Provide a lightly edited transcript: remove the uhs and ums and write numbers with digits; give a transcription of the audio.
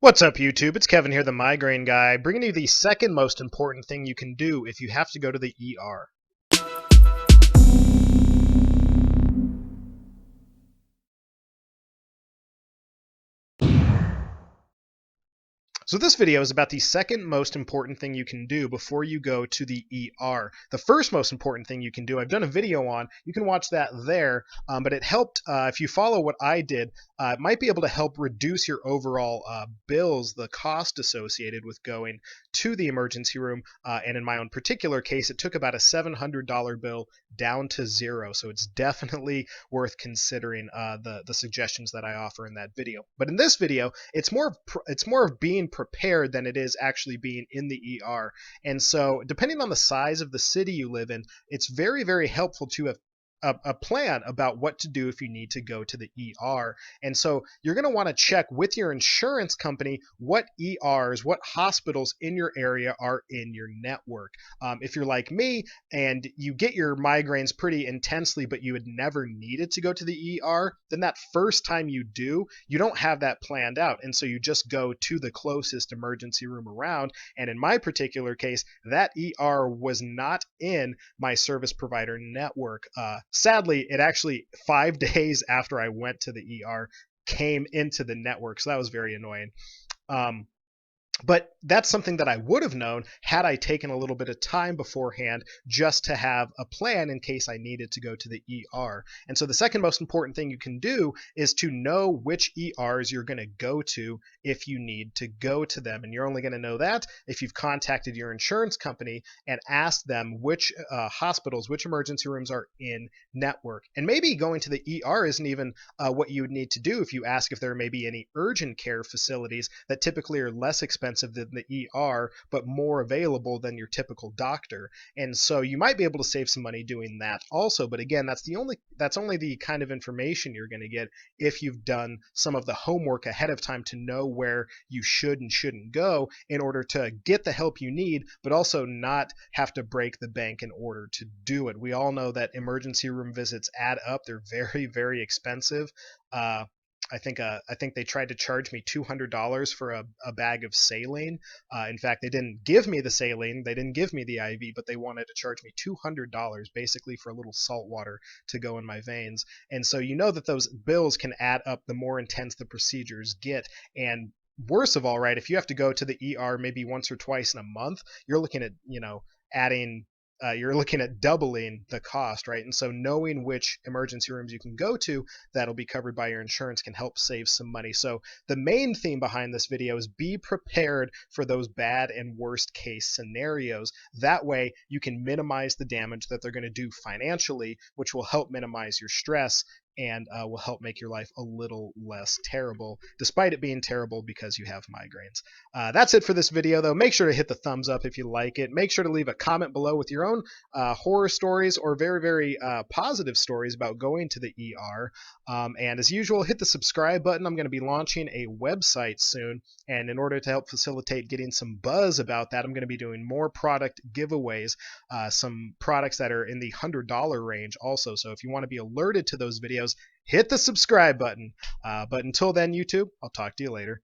What's up, YouTube? It's Kevin here, the Migraine Guy, bringing you the second most important thing you can do if you have to go to the ER. So this video is about the second most important thing you can do before you go to the ER. The first most important thing you can do, I've done a video on, you can watch that there, but it helped, if you follow what I did, it might be able to help reduce your overall bills, the cost associated with going to the emergency room, and in my own particular case, it took about a $700 bill down to zero, so it's definitely worth considering the suggestions that I offer in that video. But in this video, it's more of being prepared than it is actually being in the ER. And so, depending on the size of the city you live in, it's very, very helpful to have a plan about what to do if you need to go to the ER. And so you're going to want to check with your insurance company what ERs, what hospitals in your area are in your network. If you're like me and you get your migraines pretty intensely, but you had never needed to go to the ER, then that first time you do, you don't have that planned out. And so you just go to the closest emergency room around. And in my particular case, that ER was not in my service provider network. Sadly, it actually 5 days after I went to the ER came into the network, so that was very annoying. But that's something that I would have known had I taken a little bit of time beforehand just to have a plan in case I needed to go to the ER. And so the second most important thing you can do is to know which ERs you're going to go to if you need to go to them. And you're only going to know that if you've contacted your insurance company and asked them which hospitals, which emergency rooms are in network. And maybe going to the ER isn't even what you would need to do if you ask if there may be any urgent care facilities that typically are less expensive than the ER, but more available than your typical doctor. And so you might be able to save some money doing that also. But again, that's only the kind of information you're going to get if you've done some of the homework ahead of time to know where you should and shouldn't go in order to get the help you need, but also not have to break the bank in order to do it. We all know that emergency room visits add up. They're very, very expensive. I think they tried to charge me $200 for a bag of saline. In fact, they didn't give me the saline, they didn't give me the IV, but they wanted to charge me $200 basically for a little salt water to go in my veins. And so you know that those bills can add up the more intense the procedures get. And worst of all, right, if you have to go to the ER maybe once or twice in a month, you're looking at, adding you're looking at doubling the cost, right? And so knowing which emergency rooms you can go to that'll be covered by your insurance can help save some money. So the main theme behind this video is be prepared for those bad and worst case scenarios. That way you can minimize the damage that they're going to do financially, which will help minimize your stress and will help make your life a little less terrible, despite it being terrible because you have migraines. That's it for this video, though. Make sure to hit the thumbs up if you like it. Make sure to leave a comment below with your own horror stories or very, very positive stories about going to the ER. And as usual, hit the subscribe button. I'm going to be launching a website soon, and in order to help facilitate getting some buzz about that, I'm going to be doing more product giveaways, some products that are in the $100 range also. So if you want to be alerted to those videos, hit the subscribe button. But until then, YouTube, I'll talk to you later.